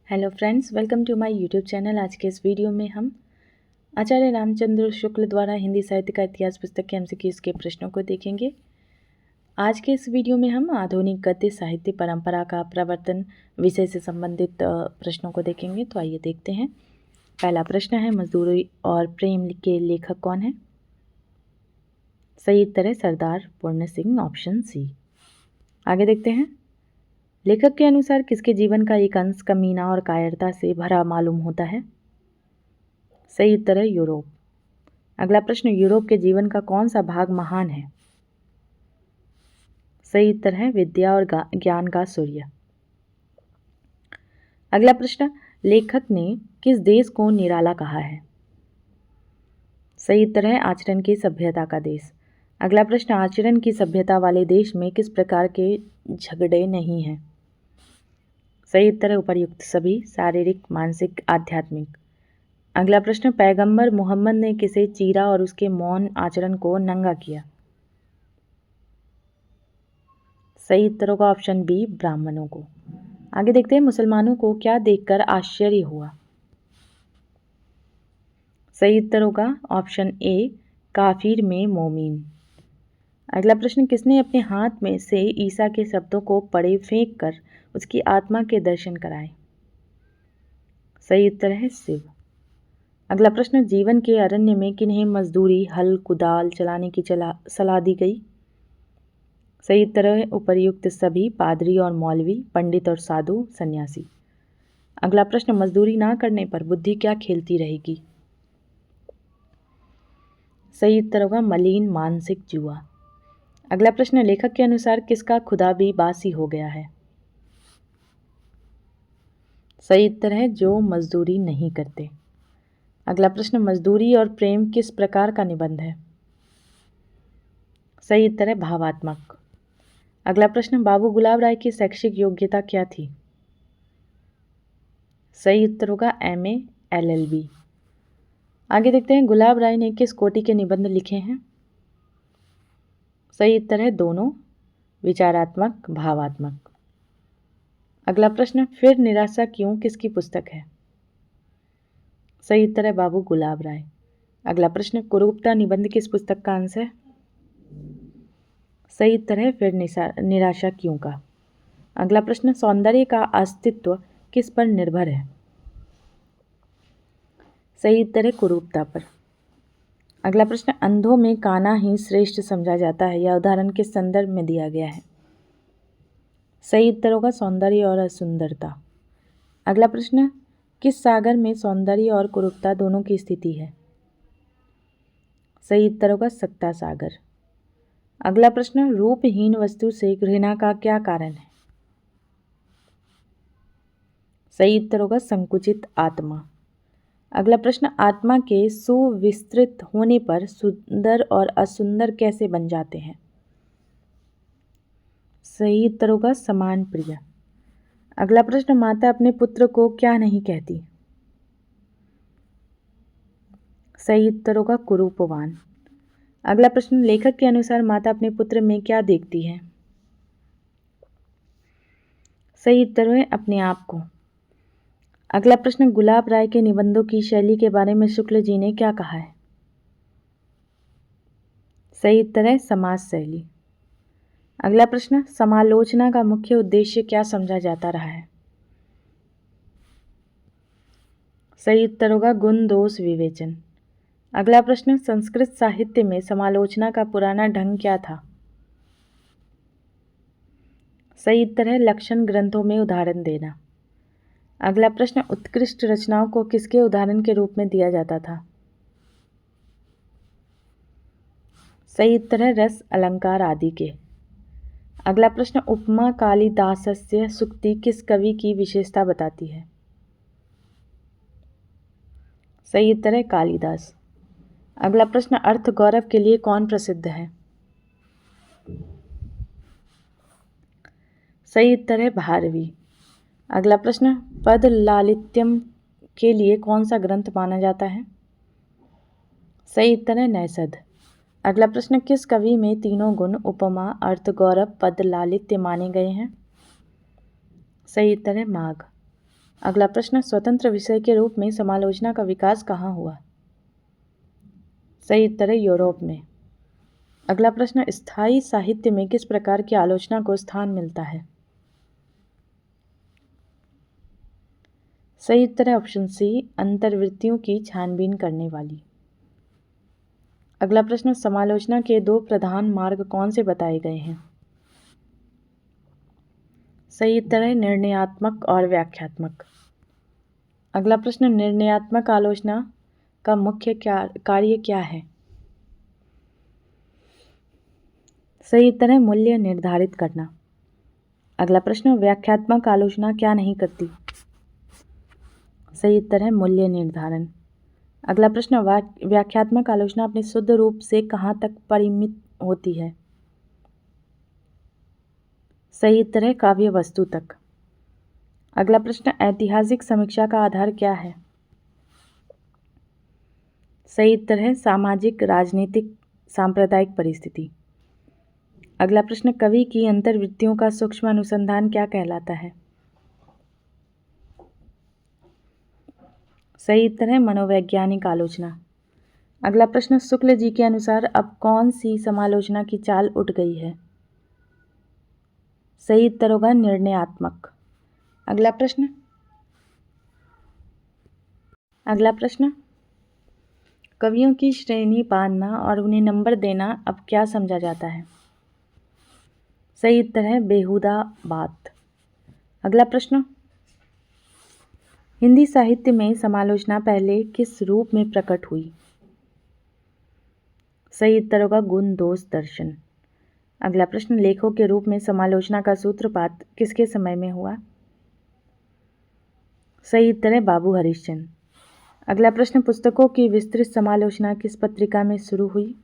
Hello friends, welcome to my YouTube channel. आज के इस वीडियो में हम आचार्य रामचंद्र शुक्ल द्वारा हिंदी साहित्य का इतिहास पुस्तक के एमसीक्यूज़ के प्रश्नों को देखेंगे। आज के इस वीडियो में हम आधुनिक गद्य साहित्य परंपरा का प्रवर्तन विषय से संबंधित प्रश्नों को देखेंगे। तो आइए देखते हैं। पहला प्रश्न है, मजदूरी और प्रेम के लेखक कौन है? सही उत्तर है सरदार पूर्ण सिंह, ऑप्शन सी। आगे देखते हैं। लेखक के अनुसार किसके जीवन का एक अंश कमीना और कायरता से भरा मालूम होता है? सही उत्तर है यूरोप। अगला प्रश्न, यूरोप के जीवन का कौन सा भाग महान है? सही उत्तर है विद्या और ज्ञान का सूर्य। अगला प्रश्न, लेखक ने किस देश को निराला कहा है? सही उत्तर है आचरण की सभ्यता का देश। अगला प्रश्न, आचरण की सभ्यता वाले देश में किस प्रकार के झगड़े नहीं हैं? सही उत्तर है उपर्युक्त सभी, शारीरिक, मानसिक, आध्यात्मिक। अगला प्रश्न, पैगंबर मोहम्मद ने किसे चीरा और उसके मौन आचरण को नंगा किया? सही उत्तर होगा ऑप्शन बी, ब्राह्मणों को। आगे देखते हैं, मुसलमानों को क्या देखकर आश्चर्य हुआ? सही उत्तर होगा ऑप्शन ए, काफिर में मोमिन। अगला प्रश्न, किसने अपने हाथ में से ईसा के शब्दों को पड़े फेंक कर उसकी आत्मा के दर्शन कराए? सही उत्तर है शिव। अगला प्रश्न, जीवन के अरण्य में किन्हें मजदूरी, हल, कुदाल चलाने की सलाह दी गई? सही उत्तर है उपर्युक्त सभी, पादरी और मौलवी, पंडित और साधु, सन्यासी। अगला प्रश्न, मजदूरी ना करने पर बुद्धि क्या खेलती रहेगी? सही उत्तर होगा मलिन मानसिक जुआ। अगला प्रश्न, लेखक के अनुसार किसका खुदा भी बासी हो गया है? सही उत्तर है जो मजदूरी नहीं करते। अगला प्रश्न, मजदूरी और प्रेम किस प्रकार का निबंध है? सही उत्तर है भावात्मक। अगला प्रश्न, बाबू गुलाब राय की शैक्षिक योग्यता क्या थी? सही उत्तर होगा MA LLB। आगे देखते हैं, गुलाब राय ने किस कोटि के निबंध लिखे हैं? सही उत्तर है दोनों, विचारात्मक, भावात्मक। अगला प्रश्न, फिर निराशा क्यों किसकी पुस्तक है? सही उत्तर है बाबू गुलाब राय। अगला प्रश्न, कुरूपता निबंध किस पुस्तक का अंश है? सही उत्तर है फिर निराशा क्यों का। अगला प्रश्न, सौंदर्य का अस्तित्व किस पर निर्भर है? सही उत्तर है कुरूपता पर। अगला प्रश्न, अंधों में काना ही श्रेष्ठ समझा जाता है, यह उदाहरण किस संदर्भ में दिया गया है? सही उत्तर होगा सौंदर्य और असुंदरता। अगला प्रश्न, किस सागर में सौंदर्य और कुरूपता दोनों की स्थिति है? सही उत्तर होगा सत्ता सागर। अगला प्रश्न, रूपहीन वस्तु से घृणा का क्या कारण है? सही उत्तर होगा संकुचित आत्मा। अगला प्रश्न, आत्मा के सुविस्तृत होने पर सुंदर और असुंदर कैसे बन जाते हैं? सही उत्तर होगा समान प्रिय। अगला प्रश्न, माता अपने पुत्र को क्या नहीं कहती? सही उत्तर होगा कुरूपवान। अगला प्रश्न, लेखक के अनुसार माता अपने पुत्र में क्या देखती है? सही उत्तर है अपने आप को। अगला प्रश्न, गुलाब राय के निबंधों की शैली के बारे में शुक्ल जी ने क्या कहा है? सही उत्तर है समाज शैली। अगला प्रश्न, समालोचना का मुख्य उद्देश्य क्या समझा जाता रहा है? सही उत्तर होगा गुण दोष विवेचन। अगला प्रश्न, संस्कृत साहित्य में समालोचना का पुराना ढंग क्या था? सही उत्तर है लक्षण ग्रंथों में उदाहरण देना। अगला प्रश्न, उत्कृष्ट रचनाओं को किसके उदाहरण के रूप में दिया जाता था? सही उत्तर है रस, अलंकार आदि के। अगला प्रश्न, उपमा कालिदासस्य सूक्ति किस कवि की विशेषता बताती है? सही उत्तर है कालिदास। अगला प्रश्न, अर्थ गौरव के लिए कौन प्रसिद्ध है? सही उत्तर है भारवी। अगला प्रश्न, पद लालित्यम के लिए कौन सा ग्रंथ माना जाता है? सही उत्तर है नैषध। अगला प्रश्न, किस कवि में तीनों गुण उपमा, अर्थ गौरव, पद लालित्य माने गए हैं? सही उत्तर है माघ। अगला प्रश्न, स्वतंत्र विषय के रूप में समालोचना का विकास कहाँ हुआ? सही उत्तर है यूरोप में। अगला प्रश्न, स्थायी साहित्य में किस प्रकार की आलोचना को स्थान मिलता है? सही उत्तर है ऑप्शन सी, अंतर्वृत्तियों की छानबीन करने वाली। अगला प्रश्न, समालोचना के दो प्रधान मार्ग कौन से बताए गए हैं? सही उत्तर है निर्णयात्मक और व्याख्यात्मक। अगला प्रश्न, निर्णयात्मक आलोचना का मुख्य कार्य क्या है? सही उत्तर है मूल्य निर्धारित करना। अगला प्रश्न, व्याख्यात्मक आलोचना क्या नहीं करती? सही उत्तर है मूल्य निर्धारण। अगला प्रश्न, व्याख्यात्मक आलोचना अपने शुद्ध रूप से कहाँ तक परिमित होती है? सही उत्तर है काव्य वस्तु तक। अगला प्रश्न, ऐतिहासिक समीक्षा का आधार क्या है? सही उत्तर है सामाजिक, राजनीतिक, सांप्रदायिक परिस्थिति। अगला प्रश्न, कवि की अंतर्वृत्तियों का सूक्ष्म अनुसंधान क्या कहलाता है? सही उत्तर है मनोवैज्ञानिक आलोचना। अगला प्रश्न, शुक्ल जी के अनुसार अब कौन सी समालोचना की चाल उठ गई है? सही उत्तर होगा निर्णयात्मक। अगला प्रश्न, कवियों की श्रेणी बांधना और उन्हें नंबर देना अब क्या समझा जाता है? सही उत्तर है बेहुदा बात। अगला प्रश्न, हिंदी साहित्य में समालोचना पहले किस रूप में प्रकट हुई? सही उत्तर होगा गुण दोष दर्शन। अगला प्रश्न, लेखों के रूप में समालोचना का सूत्रपात किसके समय में हुआ? सही उत्तर है बाबू हरिश्चंद्र। अगला प्रश्न, पुस्तकों की विस्तृत समालोचना किस पत्रिका में शुरू हुई?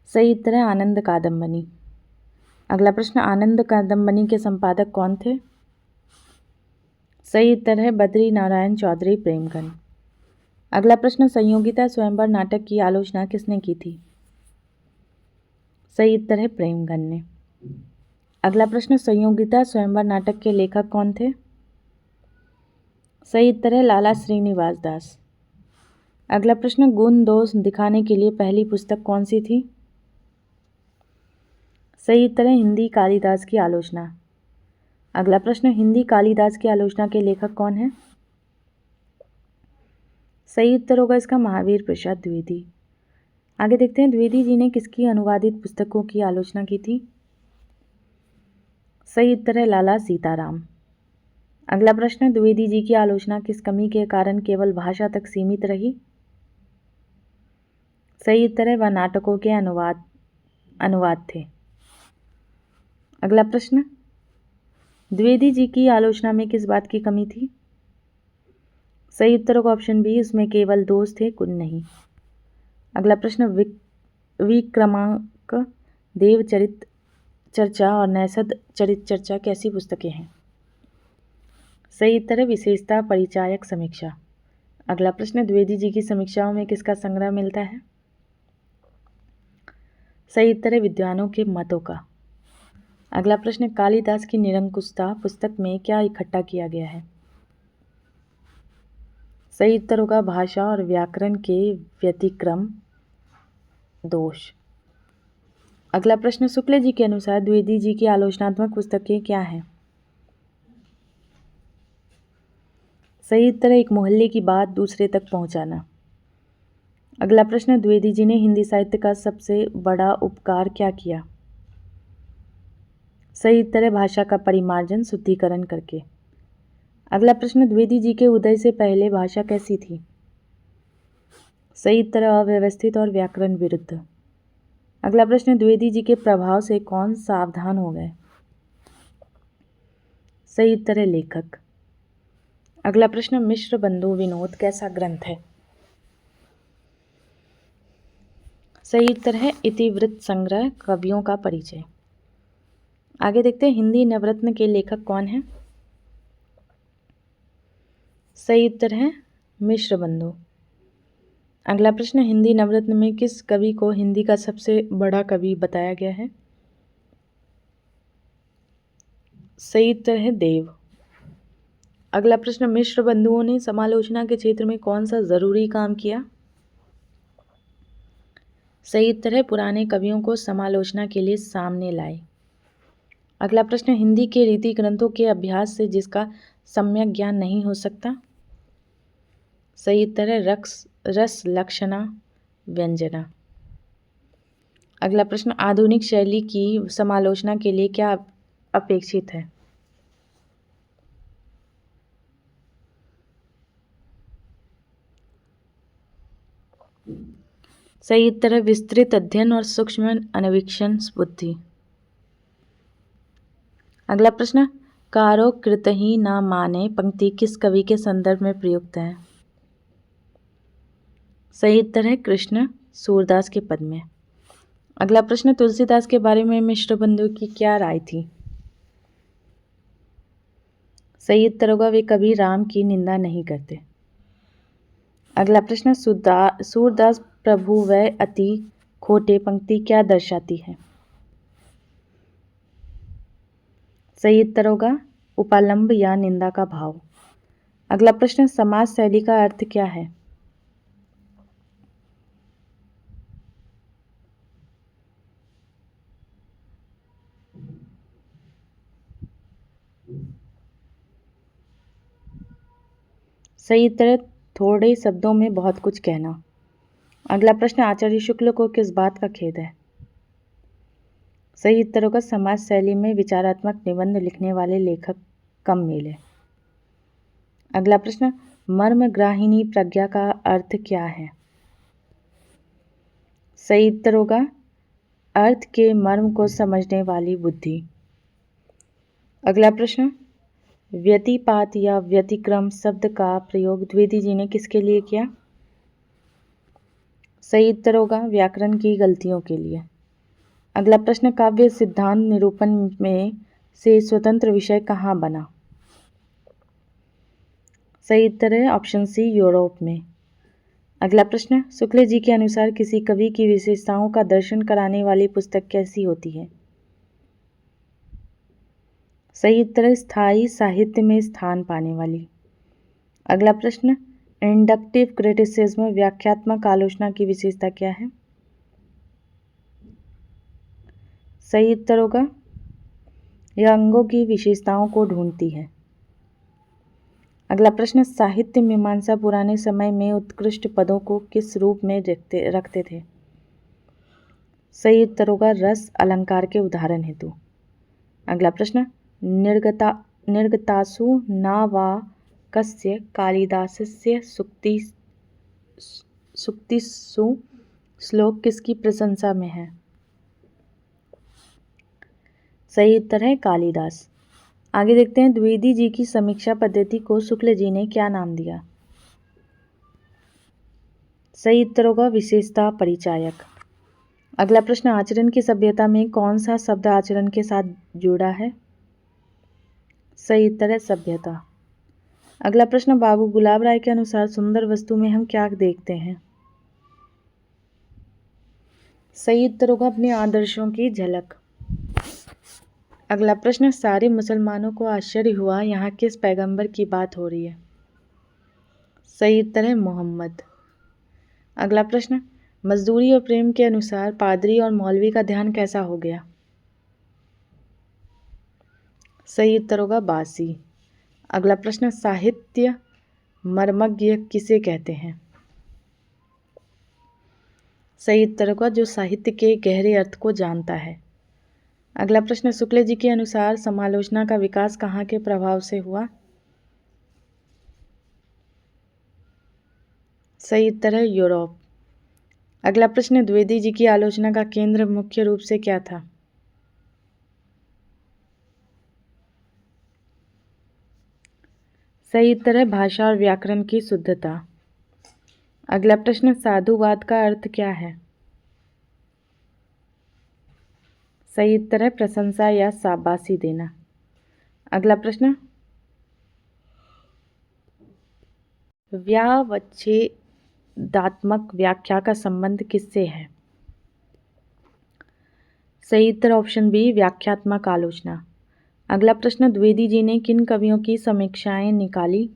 सही उत्तर है आनंद कादंबनी। अगला प्रश्न, आनंद कादंबनी के संपादक कौन थे? सही उत्तर है बद्री नारायण चौधरी प्रेमगन। अगला प्रश्न, संयोगिता स्वयंवर नाटक की आलोचना किसने की थी? सही उत्तर है प्रेमगन ने। अगला प्रश्न, संयोगिता स्वयंवर नाटक के लेखक कौन थे? सही उत्तर है लाला श्रीनिवास दास। अगला प्रश्न, गुण दोष दिखाने के लिए पहली पुस्तक कौन सी थी? सही उत्तर है हिंदी कालिदास की आलोचना। अगला प्रश्न, हिंदी कालिदास की आलोचना के लेखक कौन हैं? सही उत्तर होगा इसका महावीर प्रसाद द्विवेदी। आगे देखते हैं द्विवेदी जी ने किसकी अनुवादित पुस्तकों की आलोचना की थी? सही उत्तर है लाला सीताराम। अगला प्रश्न, द्विवेदी जी की आलोचना किस कमी के कारण केवल भाषा तक सीमित रही? सही उत्तर है वह नाटकों के अनुवाद थे। अगला प्रश्न, द्विवेदी जी की आलोचना में किस बात की कमी थी? सही उत्तर होगा ऑप्शन बी, उसमें केवल दोष थे, गुण नहीं। अगला प्रश्न, विक्रमांक देवचरित चर्चा और नैषध चरित चर्चा कैसी पुस्तकें हैं? सही उत्तर है विशेषता परिचायक समीक्षा। अगला प्रश्न, द्विवेदी जी की समीक्षाओं में किसका संग्रह मिलता है? सही उत्तर है विद्वानों के मतों का। अगला प्रश्न, कालिदास की निरंकुशता पुस्तक में क्या इकट्ठा किया गया है? सही उत्तर होगा भाषा और व्याकरण के व्यतिक्रम दोष। अगला प्रश्न, शुक्ल जी के अनुसार द्विवेदी जी की आलोचनात्मक पुस्तकें क्या हैं? सही उत्तर है एक मोहल्ले की बात दूसरे तक पहुंचाना। अगला प्रश्न, द्विवेदी जी ने हिंदी साहित्य का सबसे बड़ा उपकार क्या किया? सही उत्तर है भाषा का परिमार्जन शुद्धिकरण करके। अगला प्रश्न, द्विवेदी जी के उदय से पहले भाषा कैसी थी? सही उत्तर है अव्यवस्थित और व्याकरण विरुद्ध। अगला प्रश्न, द्विवेदी जी के प्रभाव से कौन सावधान हो गए? सही उत्तर है लेखक। अगला प्रश्न, मिश्र बंधु विनोद कैसा ग्रंथ है? सही उत्तर है इतिवृत्त संग्रह, कवियों का परिचय। आगे देखते हैं हिंदी नवरत्न के लेखक कौन हैं? सही उत्तर है मिश्र बंधु। अगला प्रश्न, हिंदी नवरत्न में किस कवि को हिंदी का सबसे बड़ा कवि बताया गया है? सही उत्तर है देव। अगला प्रश्न, मिश्र बंधुओं ने समालोचना के क्षेत्र में कौन सा जरूरी काम किया? सही उत्तर है पुराने कवियों को समालोचना के लिए सामने लाए। अगला प्रश्न, हिंदी के रीति ग्रंथों के अभ्यास से जिसका सम्यक ज्ञान नहीं हो सकता? सही उत्तर है रस लक्षणा व्यंजना। अगला प्रश्न, आधुनिक शैली की समालोचना के लिए क्या अपेक्षित है? सही उत्तर है विस्तृत अध्ययन और सूक्ष्म अन्वेषण बुद्धि। अगला प्रश्न, कारो कृतहि न माने पंक्ति किस कवि के संदर्भ में प्रयुक्त है? सही उत्तर है कृष्ण सूरदास के पद में। अगला प्रश्न, तुलसीदास के बारे में मिश्र बंधु की क्या राय थी? सही उत्तर होगा वे कभी राम की निंदा नहीं करते। अगला प्रश्न, सूरदास प्रभु वै अति खोटे पंक्ति क्या दर्शाती है? सही उत्तर होगा उपालंब या निंदा का भाव। अगला प्रश्न, समाज शैली का अर्थ क्या है? सही उत्तर है थोड़े शब्दों में बहुत कुछ कहना। अगला प्रश्न, आचार्य शुक्ल को किस बात का खेद है? सही उत्तर होगा समाज शैली में विचारात्मक निबंध लिखने वाले लेखक कम मिले। अगला प्रश्न, मर्मग्राहिणी प्रज्ञा का अर्थ क्या है? सही उत्तर होगा अर्थ के मर्म को समझने वाली बुद्धि। अगला प्रश्न, व्यतिपात या व्यतिक्रम शब्द का प्रयोग द्विवेदी जी ने किसके लिए किया? सही उत्तर होगा व्याकरण की गलतियों के लिए। अगला प्रश्न, काव्य सिद्धांत निरूपण में से स्वतंत्र विषय कहाँ बना? सही उत्तर है ऑप्शन सी यूरोप में। अगला प्रश्न, शुक्ल जी के अनुसार किसी कवि की विशेषताओं का दर्शन कराने वाली पुस्तक कैसी होती है? सही उत्तर है स्थायी साहित्य में स्थान पाने वाली। अगला प्रश्न, इंडक्टिव क्रिटिसिज्म व्याख्यात्मक आलोचना की विशेषता क्या है? सही उत्तर होगा यह अंगों की विशेषताओं को ढूंढती है। अगला प्रश्न, साहित्य मीमांसा पुराने समय में उत्कृष्ट पदों को किस रूप में रखते थे? सही उत्तर होगा रस अलंकार के उदाहरण हेतु। अगला प्रश्न, निर्गतासु नावाकस्य कालिदासस्य सूक्तिषु श्लोक किसकी प्रशंसा में है? सही उत्तर है कालिदास। आगे देखते हैं द्विवेदी जी की समीक्षा पद्धति को शुक्ल जी ने क्या नाम दिया? सही उत्तर होगा विशेषता परिचायक। अगला प्रश्न, आचरण की सभ्यता में कौन सा शब्द आचरण के साथ जुड़ा है? सही उत्तर है सभ्यता। अगला प्रश्न, बाबू गुलाब राय के अनुसार सुंदर वस्तु में हम क्या देखते हैं? सही उत्तर होगा अपने आदर्शों की झलक। अगला प्रश्न, सारे मुसलमानों को आश्चर्य हुआ यहाँ किस पैगंबर की बात हो रही है? सही उत्तर है मोहम्मद। अगला प्रश्न, मजदूरी और प्रेम के अनुसार पादरी और मौलवी का ध्यान कैसा हो गया? सही उत्तर होगा बासी। अगला प्रश्न, साहित्य मर्मज्ञ किसे कहते हैं? सही उत्तर होगा जो साहित्य के गहरे अर्थ को जानता है। अगला प्रश्न, शुक्ल जी के अनुसार समालोचना का विकास कहाँ के प्रभाव से हुआ? सही उत्तर है यूरोप। अगला प्रश्न, द्विवेदी जी की आलोचना का केंद्र मुख्य रूप से क्या था? सही उत्तर है भाषा और व्याकरण की शुद्धता। अगला प्रश्न, साधुवाद का अर्थ क्या है? सही उत्तर है प्रशंसा या शाबाशी देना। अगला प्रश्न, व्यावच्छेदात्मक व्याख्या का संबंध किससे है? सही उत्तर ऑप्शन बी व्याख्यात्मक आलोचना। अगला प्रश्न, द्विवेदी जी ने किन कवियों की समीक्षाएं निकाली?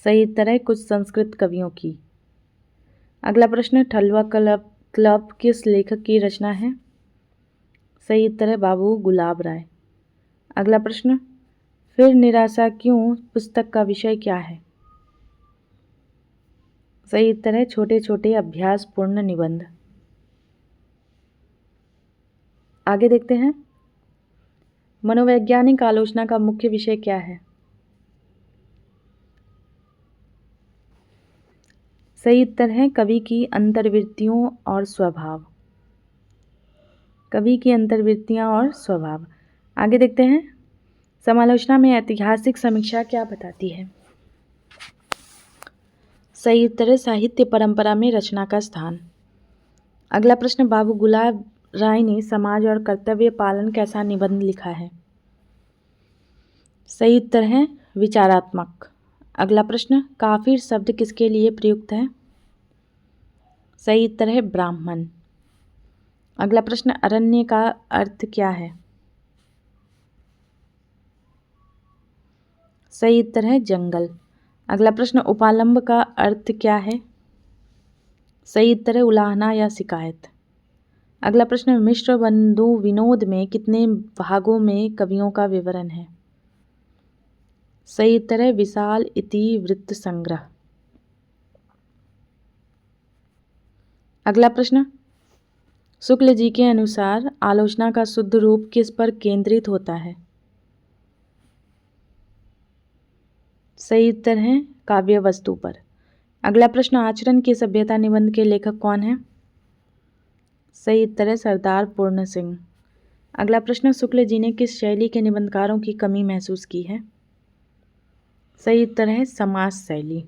सही उत्तर है कुछ संस्कृत कवियों की। अगला प्रश्न, ठलुआ क्लब किस लेखक की रचना है? सही उत्तर है बाबू गुलाब राय। अगला प्रश्न, फिर निराशा क्यों पुस्तक का विषय क्या है? सही उत्तर है छोटे छोटे अभ्यासपूर्ण निबंध। आगे देखते हैं, मनोवैज्ञानिक आलोचना का मुख्य विषय क्या है? सही उत्तर है कवि की अंतर्वृत्तियों और स्वभाव। कवि की अंतर्वृत्तियां और स्वभाव। आगे देखते हैं, समालोचना में ऐतिहासिक समीक्षा क्या बताती है? सही उत्तर है साहित्य परंपरा में रचना का स्थान। अगला प्रश्न, बाबू गुलाब राय ने समाज और कर्तव्य पालन कैसा निबंध लिखा है? सही उत्तर है विचारात्मक। अगला प्रश्न, काफिर शब्द किसके लिए प्रयुक्त है? सही उत्तर है ब्राह्मण। अगला प्रश्न, अरण्य का अर्थ क्या है? सही उत्तर है जंगल। अगला प्रश्न, उपालंब का अर्थ क्या है? सही उत्तर है उलाहना या शिकायत। अगला प्रश्न, मिश्र बंधु विनोद में कितने भागों में कवियों का विवरण है? सही उत्तर है विशाल इतिवृत्त संग्रह। अगला प्रश्न, शुक्ल जी के अनुसार आलोचना का शुद्ध रूप किस पर केंद्रित होता है? सही उत्तर है काव्य वस्तु पर। अगला प्रश्न, आचरण की सभ्यता निबंध के लेखक कौन है? सही उत्तर है सरदार पूर्ण सिंह। अगला प्रश्न, शुक्ल जी ने किस शैली के निबंधकारों की कमी महसूस की है? सही उत्तर है समास शैली।